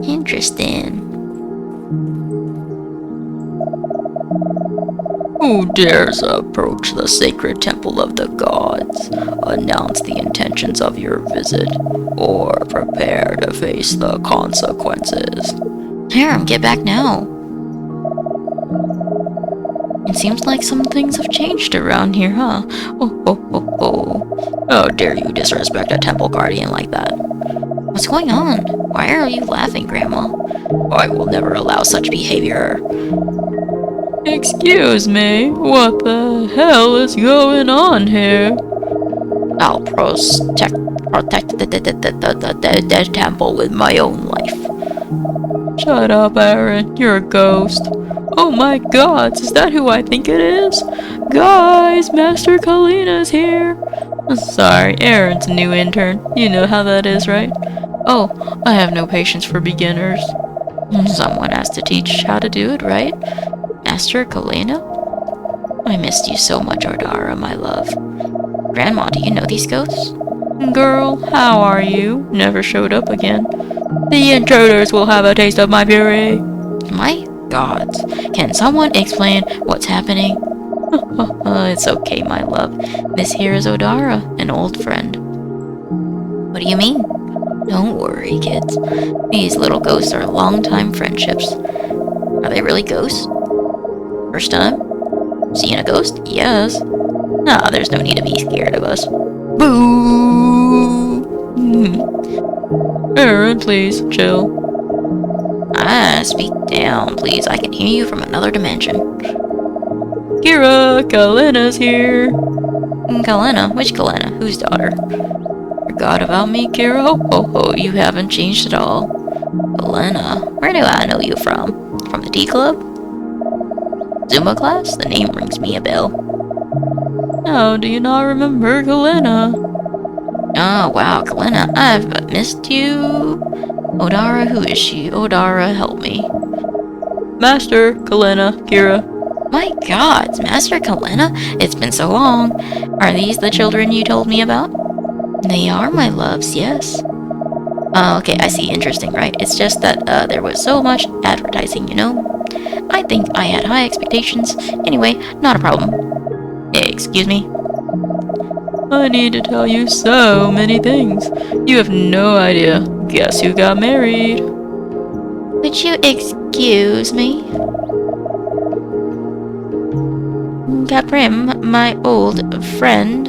Interesting. Who dares approach the sacred temple of the gods? Announce the intentions of your visit, or prepare to face the consequences. Harem, get back now. It seems like some things have changed around here, huh? Oh. How dare you disrespect a temple guardian like that? What's going on? Why are you laughing, Grandma? I will never allow such behavior. Excuse me, what the hell is going on here? I'll protect the temple with my own life. Shut up, Aaron. You're a ghost. Oh my god, is that who I think it is? Guys, Master Kalina's here. Sorry, Aaron's a new intern. You know how that is, right? Oh, I have no patience for beginners. Someone has to teach how to do it, right? Master Kalina? I missed you so much, Odara, my love. Grandma, do you know these ghosts? Girl, how are you? Never showed up again. The intruders will have a taste of my fury. My gods. Can someone explain what's happening? It's okay, my love. This here is Odara, an old friend. What do you mean? Don't worry, kids. These little ghosts are long-time friendships. Are they really ghosts? First time? Seeing a ghost? Yes. Nah, there's no need to be scared of us. Boo! Aaron, please, chill. Speak down, please. I can hear you from another dimension. Kira, Kalina's here. Kalina? Which Kalina? Whose daughter? Forgot about me, Kira? Ho, you haven't changed at all. Kalina? Where do I know you from? From the D Club? Zumba class? The name rings me a bell. Oh, do you not remember Kalina? Oh, wow, Kalina, I've missed you. Odara, who is she? Odara, help me. Master Kalina, Kira. My god, Master Kalina? It's been so long. Are these the children you told me about? They are my loves, yes. Oh, okay, I see. Interesting, right? It's just that there was so much advertising, you know? I think I had high expectations. Anyway, not a problem. Excuse me? I need to tell you so many things. You have no idea. Guess who got married? Would you excuse me? Gaprim, my old friend.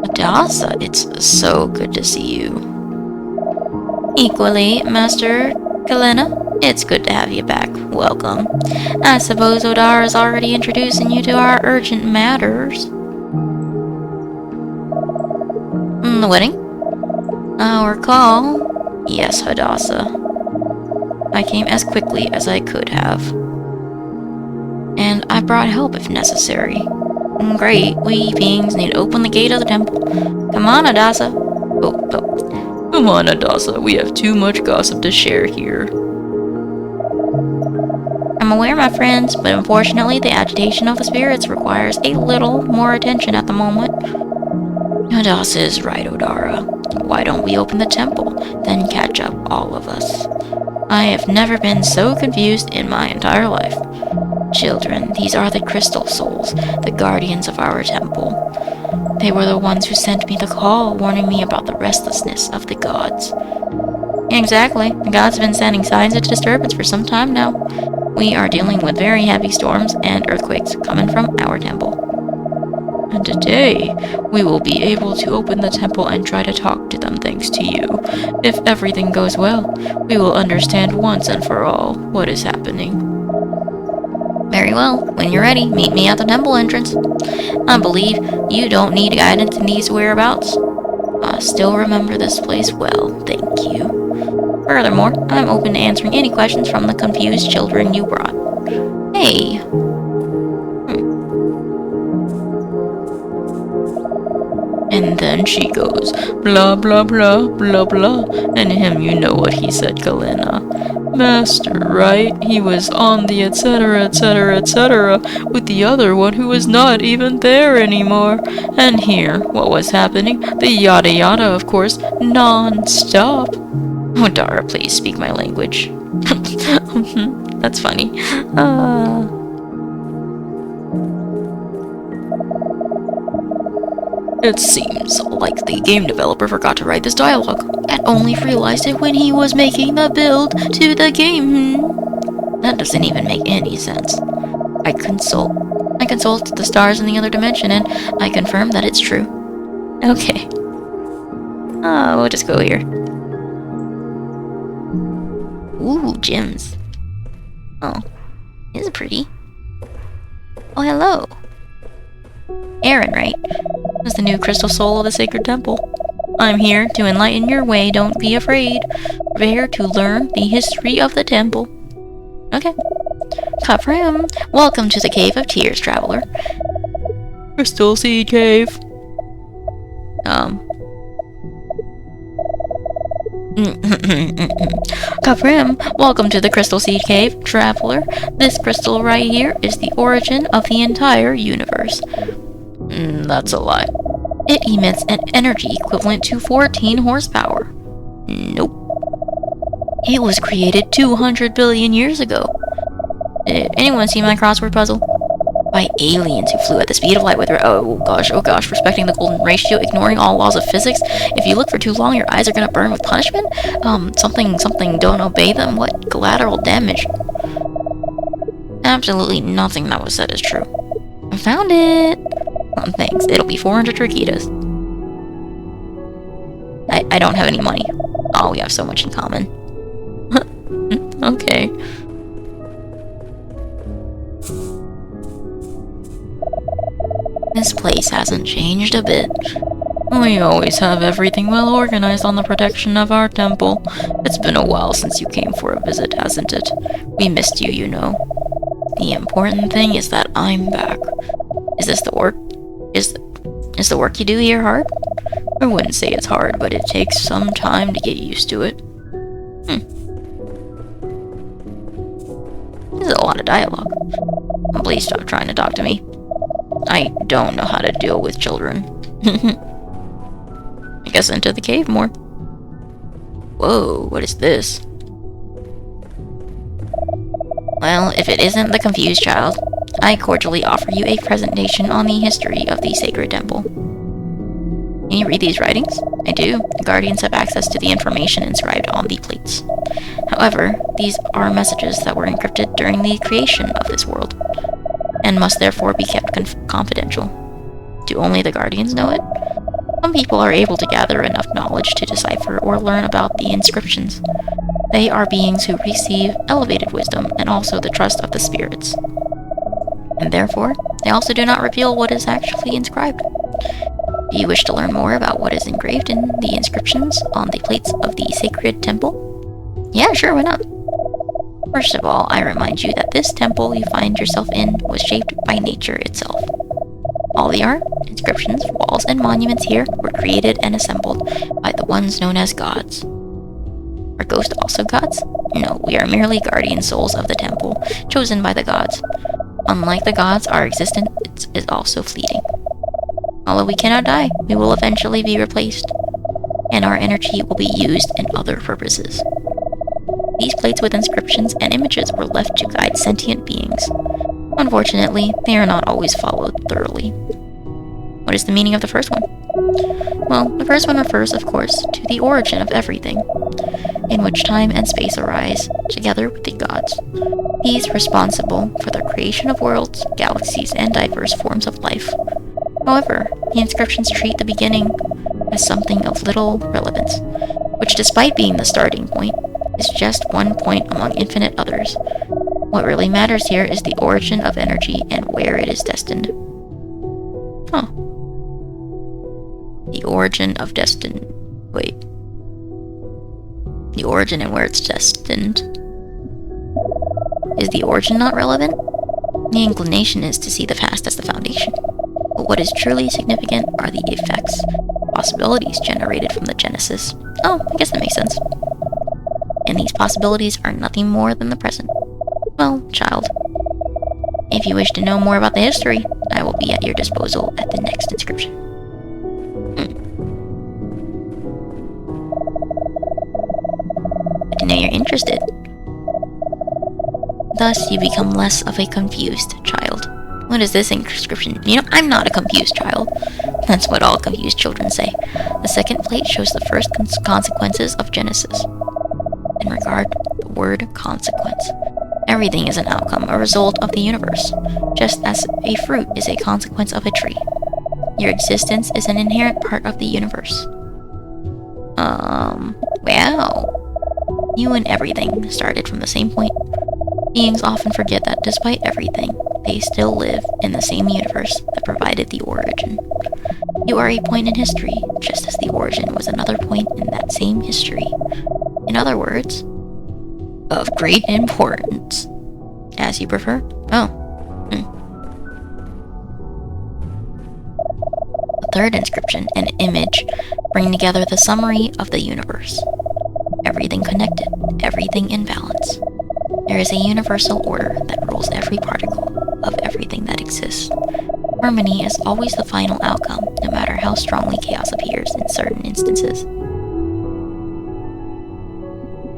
Adasa, it's so good to see you. Equally, Master Kalina. It's good to have you back. Welcome. I suppose Odara is already introducing you to our urgent matters. The wedding? Our call? Yes, Hadassah. I came as quickly as I could have. And I brought help if necessary. Great, we beings need to open the gate of the temple. Come on, Hadassah. Oh. Come on, Hadassah, we have too much gossip to share here. I'm aware, my friends, but unfortunately the agitation of the spirits requires a little more attention at the moment. Hadassah is right, Odara. Why don't we open the temple, then catch up all of us? I have never been so confused in my entire life. Children, these are the crystal souls, the guardians of our temple. They were the ones who sent me the call, warning me about the restlessness of the gods. Exactly. The gods have been sending signs of disturbance for some time now. We are dealing with very heavy storms and earthquakes coming from our temple. And today, we will be able to open the temple and try to talk to them thanks to you. If everything goes well, we will understand once and for all what is happening. Very well. When you're ready, meet me at the temple entrance. I believe you don't need guidance in these whereabouts. I still remember this place well, thank you. Furthermore, I'm open to answering any questions from the confused children you brought. Hey. And then she goes, blah, blah, blah, blah, blah. And him, you know what he said, Kalina. Master, right? He was on the etc., etc., etc. with the other one who was not even there anymore. And here, what was happening? The yada yada, of course, non-stop. Oh, Dara, please speak my language. That's funny. It seems like the game developer forgot to write this dialogue And only realized it when he was making the build to the game. That doesn't even make any sense. I consult the stars in the other dimension, and I confirm that it's true. Okay. We'll just go here. Ooh, gems. Oh, this is pretty. Oh, hello. Aaron, right? As the new crystal soul of the sacred temple. I'm here to enlighten your way, don't be afraid. Prepare to learn the history of the temple. Okay. Kafram, welcome to the Cave of Tears, traveler. Crystal Seed Cave. Kafram, welcome to the Crystal Seed Cave, traveler. This crystal right here is the origin of the entire universe. That's a lie. It emits an energy equivalent to 14 horsepower. Nope. It was created 200 billion years ago. Did anyone see my crossword puzzle? By aliens who flew at the speed of light with oh gosh, respecting the golden ratio, ignoring all laws of physics. If you look for too long, your eyes are gonna burn with punishment? Something, don't obey them? What collateral damage? Absolutely nothing that was said is true. I found it! Thanks, it'll be 400 Triquitas. I don't have any money. Oh, we have so much in common. Okay. This place hasn't changed a bit. We always have everything well organized on the protection of our temple. It's been a while since you came for a visit, hasn't it? We missed you, you know. The important thing is that I'm back. Is this the work? Is the work you do here hard? I wouldn't say it's hard, but it takes some time to get used to it. This is a lot of dialogue. Please stop trying to talk to me. I don't know how to deal with children. I guess into the cave more. Whoa, what is this? Well, if it isn't the confused child, I cordially offer you a presentation on the history of the sacred temple. Can you read these writings? I do. The guardians have access to the information inscribed on the plates. However, these are messages that were encrypted during the creation of this world, and must therefore be kept confidential. Do only the guardians know it? Some people are able to gather enough knowledge to decipher or learn about the inscriptions. They are beings who receive elevated wisdom and also the trust of the spirits. And therefore, they also do not reveal what is actually inscribed. Do you wish to learn more about what is engraved in the inscriptions on the plates of the sacred temple? Yeah, sure, why not? First of all, I remind you that this temple you find yourself in was shaped by nature itself. All the art, inscriptions, walls, and monuments here were created and assembled by the ones known as gods. Are ghosts also gods? No, we are merely guardian souls of the temple, chosen by the gods. Unlike the gods, our existence is also fleeting. Although we cannot die, we will eventually be replaced, and our energy will be used in other purposes. These plates with inscriptions and images were left to guide sentient beings. Unfortunately, they are not always followed thoroughly. What is the meaning of the first one? Well, the first one refers, of course, to the origin of everything, in which time and space arise, together with the gods. These responsible for the creation of worlds, galaxies, and diverse forms of life. However, the inscriptions treat the beginning as something of little relevance, which, despite being the starting point, is just one point among infinite others. What really matters here is the origin of energy and where it is destined. Huh. The origin of destined... Wait. The origin and where it's destined. Is the origin not relevant? The inclination is to see the past as the foundation. But what is truly significant are the effects, possibilities generated from the genesis. Oh, I guess that makes sense. and these possibilities are nothing more than the present. Well, child, if you wish to know more about the history, I will be at your disposal at the next inscription. But now you're interested. Thus, you become less of a confused child. What is this inscription? You know, I'm not a confused child. That's what all confused children say. The second plate shows the first consequences of Genesis. In regard to the word consequence, everything is an outcome, a result of the universe, just as a fruit is a consequence of a tree. Your existence is an inherent part of the universe. Wow. You and everything started from the same point. Beings often forget that despite everything, they still live in the same universe that provided the origin. You are a point in history, just as the origin was another point in that same history. In other words, of great importance. As you prefer. The third inscription and image bring together the summary of the universe. Everything connected, everything in balance. There is a universal order that rules every particle of everything that exists. Harmony is always the final outcome, no matter how strongly chaos appears in certain instances.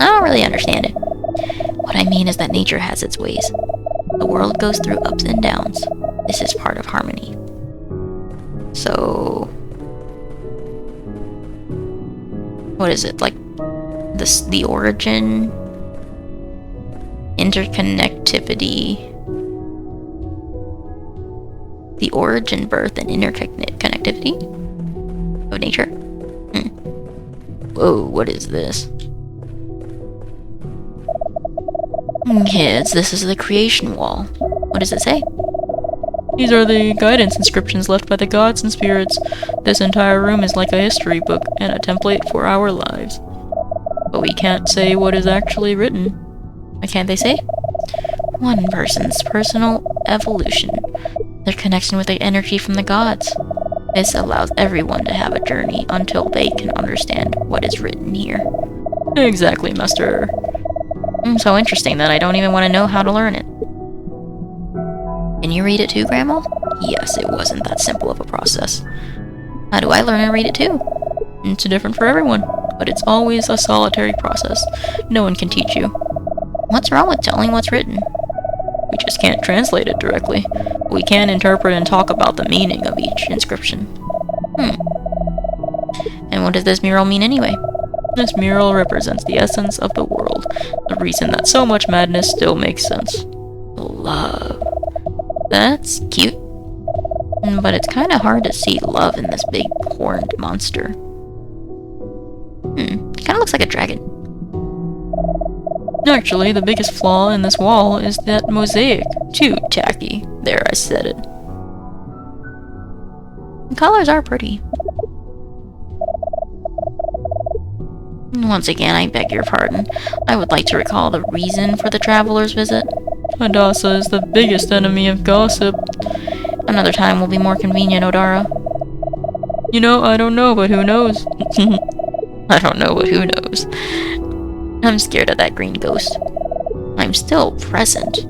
I don't really understand it. What I mean is that nature has its ways. The world goes through ups and downs. This is part of harmony. So, what is it, like the origin, interconnectivity, the origin, birth, and interconnectivity of nature? Whoa, what is this? Kids, this is the creation wall. What does it say? These are the guidance inscriptions left by the gods and spirits. This entire room is like a history book and a template for our lives. But we can't say what is actually written. Why can't they say? One person's personal evolution, their connection with the energy from the gods. This allows everyone to have a journey until they can understand what is written here. Exactly, Master. So interesting that I don't even want to know how to learn it. Can you read it too, Grandma? Yes, it wasn't that simple of a process. How do I learn and read it too? It's different for everyone, but it's always a solitary process. No one can teach you. What's wrong with telling what's written? We just can't translate it directly. We can interpret and talk about the meaning of each inscription. And what does this mural mean anyway? This mural represents the essence of the world, the reason that so much madness still makes sense. Love. That's cute. But it's kind of hard to see love in this big horned monster. It kind of looks like a dragon. Actually, the biggest flaw in this wall is that mosaic. Too tacky. There, I said it. The colors are pretty. Once again, I beg your pardon. I would like to recall the reason for the traveler's visit. Hadassah is the biggest enemy of gossip. Another time will be more convenient, Odara. You know, I don't know, but who knows? I don't know, but who knows? I'm scared of that green ghost. I'm still present.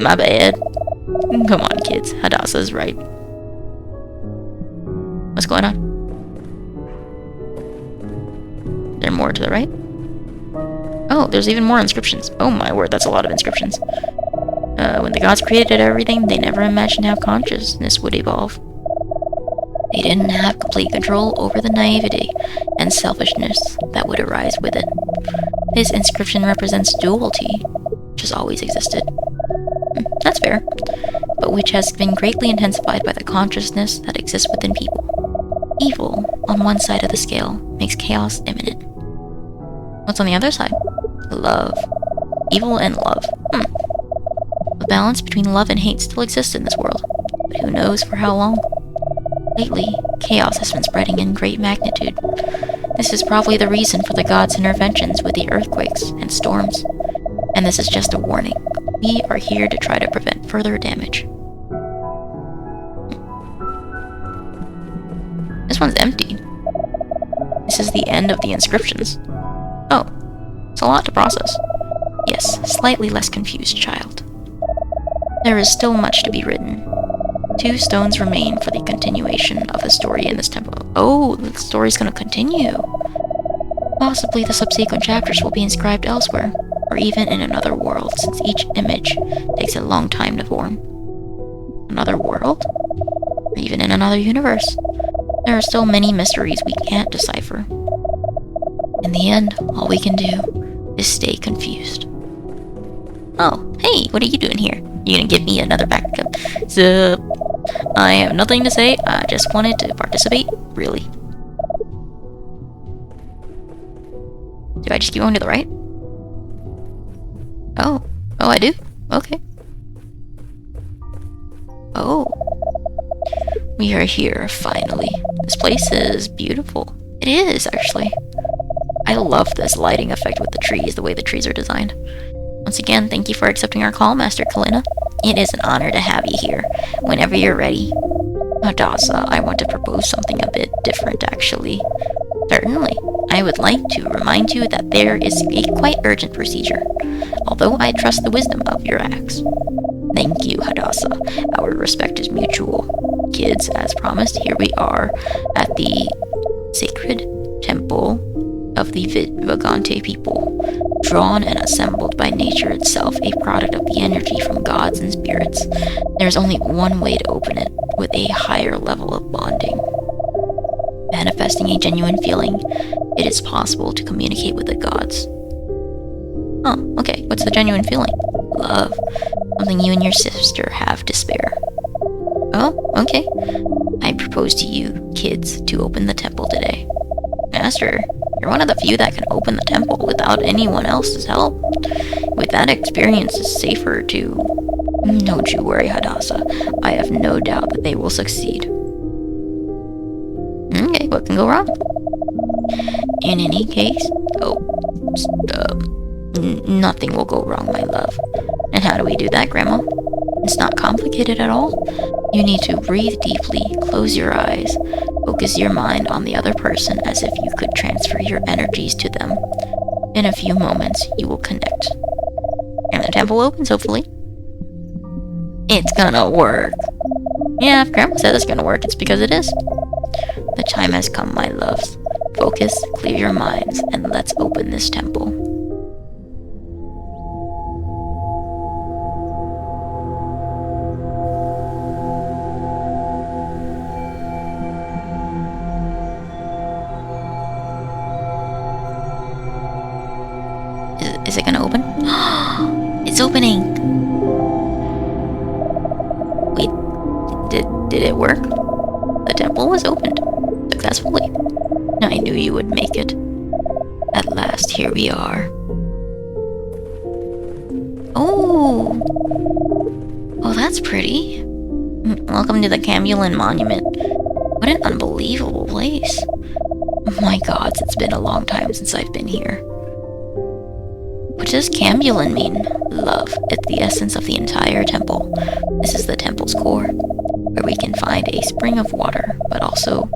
My bad. Come on, kids. Hadassah's right. What's going on? Is there more to the right? Oh, there's even more inscriptions. Oh my word, that's a lot of inscriptions. When the gods created everything, they never imagined how consciousness would evolve. They didn't have complete control over the naivety and selfishness that would arise with it. This inscription represents duality, which has always existed. That's fair, but which has been greatly intensified by the consciousness that exists within people. Evil, on one side of the scale, makes chaos imminent. What's on the other side? Love. Evil and love. The balance between love and hate still exists in this world, but who knows for how long? Lately, chaos has been spreading in great magnitude. This is probably the reason for the gods' interventions with the earthquakes and storms. And this is just a warning. We are here to try to prevent further damage. This one's empty. This is the end of the inscriptions. Oh. a lot to process. Yes, slightly less confused, child. There is still much to be written. 2 stones remain for the continuation of the story in this temple. Oh, the story's gonna continue. Possibly the subsequent chapters will be inscribed elsewhere, or even in another world, since each image takes a long time to form. Another world? Or even in another universe? There are still many mysteries we can't decipher. In the end, all we can do is stay confused. Oh, hey, what are you doing here? You gonna give me another backup? Sup? I have nothing to say, I just wanted to participate, really. Do I just keep going to the right? Oh, I do? Okay. Oh. We are here, finally. This place is beautiful. It is, actually. I love this lighting effect with the trees, the way the trees are designed. Once again, thank you for accepting our call, Master Kalina. It is an honor to have you here, whenever you're ready. Hadassah, I want to propose something a bit different, actually. Certainly. I would like to remind you that there is a quite urgent procedure, although I trust the wisdom of your acts. Thank you, Hadassah. Our respect is mutual. Kids, as promised, here we are at the sacred temple of the Vagante people, drawn and assembled by nature itself, a product of the energy from gods and spirits. There's only one way to open it, with a higher level of bonding. Manifesting a genuine feeling, it is possible to communicate with the gods. Oh, okay. What's the genuine feeling? Love. Something you and your sister have to spare. Oh, okay. I propose to you, kids, to open the temple today. Master, you're one of the few that can open the temple without anyone else's help. With that experience, it's safer to... Don't you worry, Hadassah. I have no doubt that they will succeed. Okay, what can go wrong? In any case, nothing will go wrong, my love. And how do we do that, Grandma? It's not complicated at all. You need to breathe deeply, close your eyes, focus your mind on the other person as if you could transfer your energies to them. In a few moments, you will connect. And the temple opens, hopefully. It's gonna work. Yeah, if Grandma said it's gonna work, it's because it is. The time has come, my loves. Focus, clear your minds, and let's open this temple. Is it gonna open? It's opening! Wait, did it work? The temple was opened successfully. I knew you would make it. At last, here we are. Oh! Oh, that's pretty. Welcome to the Kambulin Monument. What an unbelievable place. My gods, it's been a long time since I've been here. What does Kambulin mean? Love. It's the essence of the entire temple. This is the temple's core, where we can find a spring of water, but also...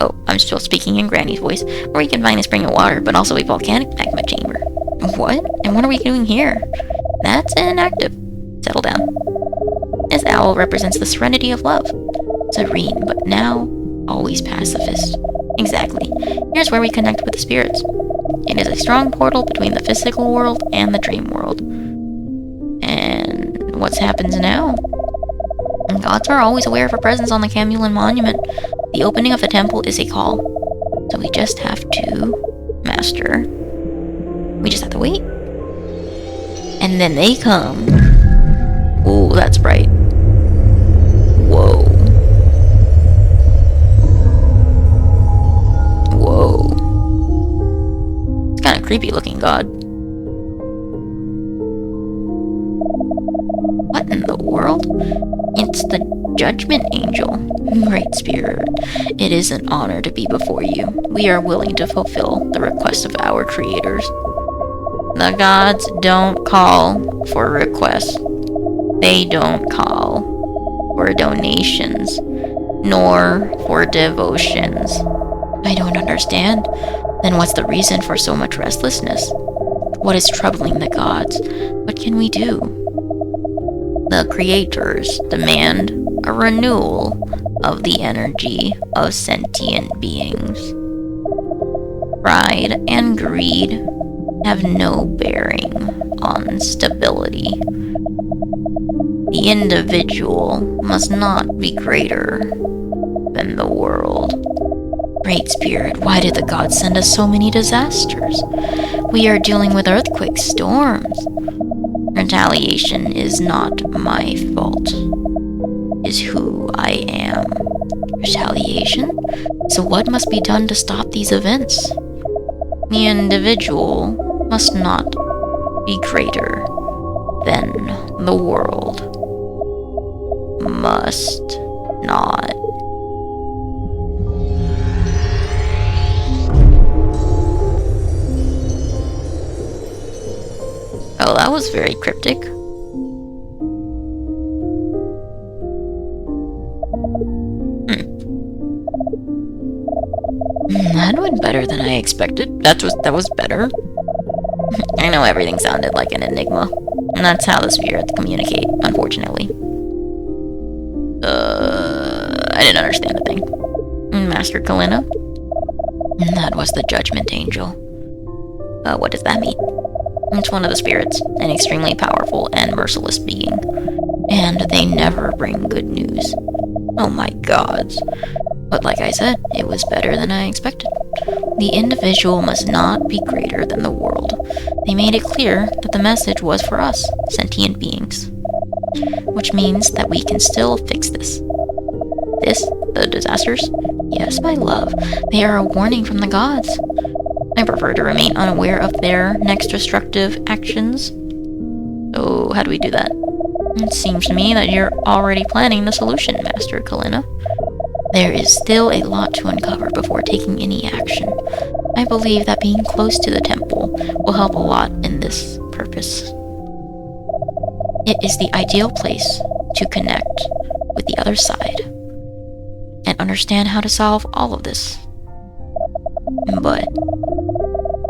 Oh, I'm still speaking in Granny's voice. Where we can find a spring of water, but also a volcanic magma chamber. What? And what are we doing here? That's inactive. Settle down. This owl represents the serenity of love. Serene, but now always pacifist. Exactly. Here's where we connect with the spirits. It is a strong portal between the physical world and the dream world. And what happens now? Gods are always aware of a presence on the Kambulin Monument. The opening of the temple is a call. So we just have to... Master. We just have to wait. And then they come. Ooh, that's bright. Whoa. Whoa. It's kind of creepy looking god. What in the world? It's the Judgment Angel. Great Spirit, it is an honor to be before you. We are willing to fulfill the request of our creators. The gods don't call for requests. They don't call for donations, nor for devotions. I don't understand. Then what's the reason for so much restlessness? What is troubling the gods? What can we do? The creators demand a renewal of the energy of sentient beings. Pride and greed have no bearing on stability. The individual must not be greater than the world. Great Spirit, why did the gods send us so many disasters? We are dealing with earthquakes, storms. Retaliation is not my fault. It is who I am. Retaliation? So what must be done to stop these events? The individual must not be greater than the world. Must not. Oh, that was very cryptic. That went better than I expected. That was better. I know everything sounded like an enigma, and that's how the spirits communicate, unfortunately. I didn't understand a thing. Master Kalina? That was the Judgment Angel. What does that mean? It's one of the spirits, an extremely powerful and merciless being. And they never bring good news. Oh my gods. But like I said, it was better than I expected. The individual must not be greater than the world. They made it clear that the message was for us, sentient beings. Which means that we can still fix this. The disasters? Yes, my love. They are a warning from the gods. I prefer to remain unaware of their next destructive actions. So, how do we do that? It seems to me that you're already planning the solution, Master Kalina. There is still a lot to uncover before taking any action. I believe that being close to the temple will help a lot in this purpose. It is the ideal place to connect with the other side and understand how to solve all of this. But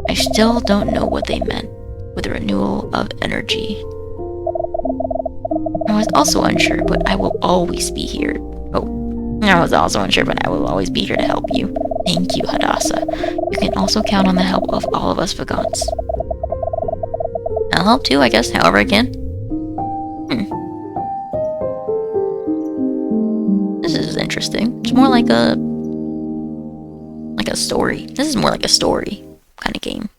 I still don't know what they meant with the renewal of energy. I was also unsure, but I will always be here. I was also unsure, but I will always be here to help you. Thank you, Hadassah. You can also count on the help of all of us Vagants. I'll help too, I guess, however I can. This is interesting. It's more like a story. This is more like a story kind of game.